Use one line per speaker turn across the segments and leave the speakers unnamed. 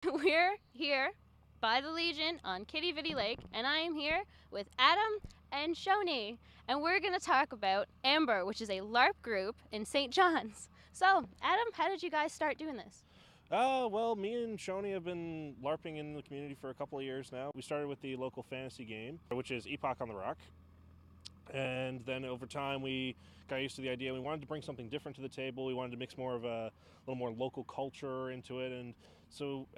We're here by the Legion on Kitty Vitty Lake, and I am here with Adam and Shoni, and we're going to talk about Ember, which is a LARP group in St. John's. So, Adam, how did you guys start doing this?
Well, me and Shoni have been LARPing in the community for a couple of years now. We started with the local fantasy game, which is Epoch on the Rock. And then over time, we got used to the idea. We wanted to bring something different to the table. We wanted to mix more of a little more local culture into it. And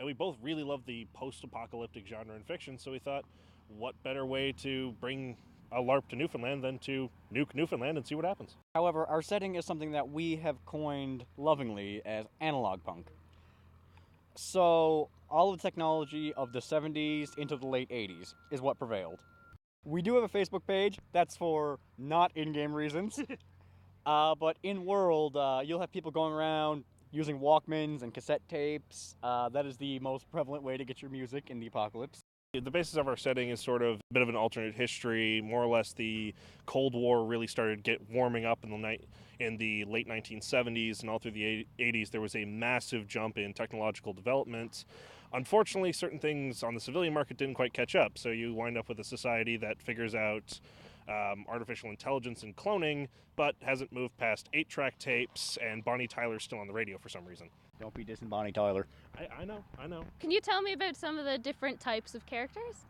we both really love the post-apocalyptic genre in fiction. So we thought, what better way to bring a LARP to Newfoundland than to nuke Newfoundland and see what happens.
However, our setting is something that we have coined lovingly as analog punk. So, all of the technology of the 70s into the late 80s is what prevailed. We do have a Facebook page. That's for not in-game reasons. But in-world, you'll have people going around using Walkmans and cassette tapes. That is the most prevalent way to get your music in the apocalypse.
The basis of our setting is sort of a bit of an alternate history. More or less, the Cold War really started warming up in the late 1970s, and all through the 80s there was a massive jump in technological development. Unfortunately, certain things on the civilian market didn't quite catch up, so you wind up with a society that figures out artificial intelligence and cloning, but hasn't moved past 8-track tapes, and Bonnie Tyler's still on the radio for some reason.
Don't be dissing Bonnie Tyler.
I know.
Can you tell me about some of the different types of characters?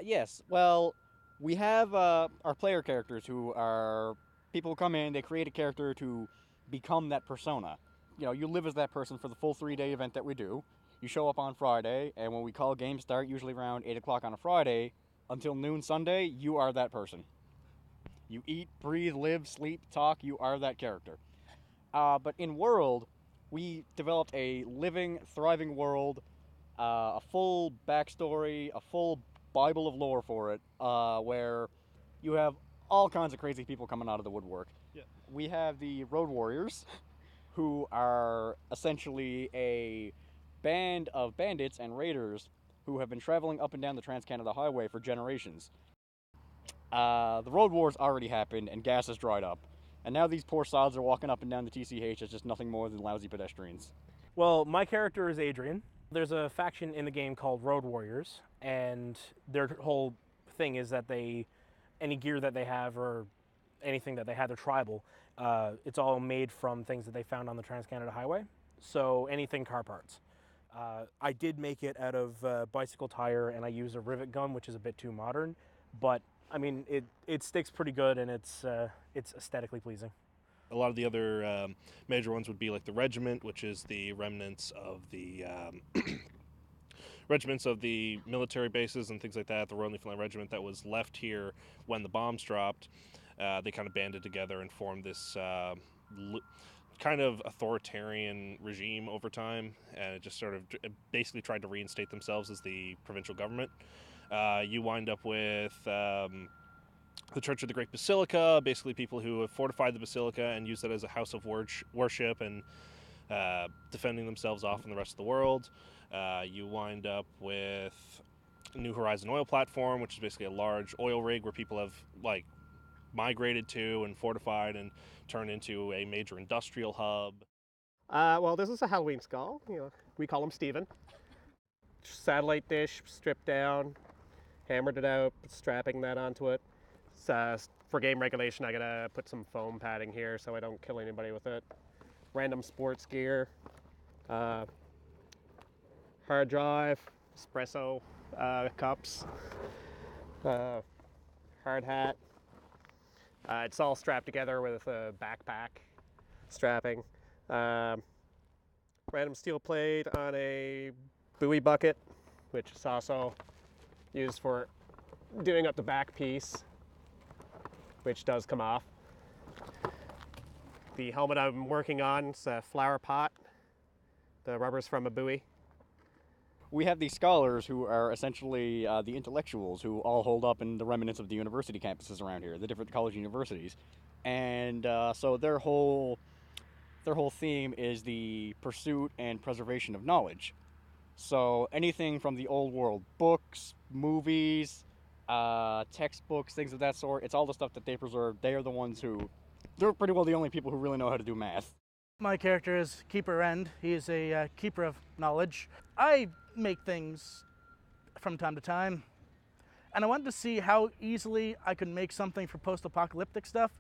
Yes. Well, we have our player characters who are people who come in, they create a character to become that persona. You know, you live as that person for the full 3-day event that we do. You show up on Friday, and when we call game start, usually around 8 o'clock on a Friday, until noon Sunday, you are that person. You eat, breathe, live, sleep, talk, you are that character. But in world, we developed a living, thriving world, a full backstory, a full Bible of lore for it, where you have all kinds of crazy people coming out of the woodwork.
Yeah.
We have the Road Warriors, who are essentially a band of bandits and raiders who have been traveling up and down the Trans-Canada Highway for generations. The Road Wars already happened, and gas has dried up. And now these poor sods are walking up and down the TCH as just nothing more than lousy pedestrians.
Well, my character is Adrian. There's a faction in the game called Road Warriors, and their whole thing is that any gear that they have or anything that they have, they're tribal. It's all made from things that they found on the Trans-Canada Highway, so anything car parts. I did make it out of bicycle tire, and I use a rivet gun, which is a bit too modern, but I mean, it sticks pretty good, and it's aesthetically pleasing.
A lot of the other major ones would be like the regiment, which is the remnants of the regiments of the military bases and things like that. The Royal Newfoundland Regiment that was left here when the bombs dropped. They kind of banded together and formed this kind of authoritarian regime over time, and it just sort of basically tried to reinstate themselves as the provincial government. You wind up with the Church of the Great Basilica, basically people who have fortified the basilica and used it as a house of worship and defending themselves off from the rest of the world. You wind up with New Horizon oil platform, which is basically a large oil rig where people have migrated to and fortified and turned into a major industrial hub.
Well, this is a Halloween skull. We call him Steven. Satellite dish stripped down, hammered it out, strapping that onto it. For game regulation, I gotta put some foam padding here so I don't kill anybody with it. Random sports gear, hard drive, espresso cups, hard hat. It's all strapped together with a backpack strapping. Random steel plate on a buoy bucket, which is also used for doing up the back piece, which does come off. The helmet I'm working on is a flower pot. The rubber's from a buoy.
We have these scholars who are essentially the intellectuals who all hold up in the remnants of the university campuses around here, the different college universities. And so their whole theme is the pursuit and preservation of knowledge. So anything from the old world, books, movies, textbooks, things of that sort, it's all the stuff that they preserve. They are the ones they're pretty well the only people who really know how to do math.
My character is Keeper End. He is a keeper of knowledge. I make things from time to time, and I wanted to see how easily I could make something for post-apocalyptic stuff.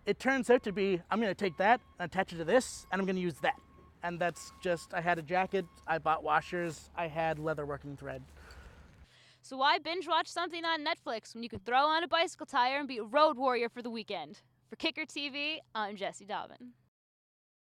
It turns out to be, I'm going to take that and attach it to this, and I'm going to use that. And that's just, I had a jacket, I bought washers, I had leather working thread.
So why binge watch something on Netflix when you can throw on a bicycle tire and be a road warrior for the weekend? For Kicker TV, I'm Jessie Dobbin.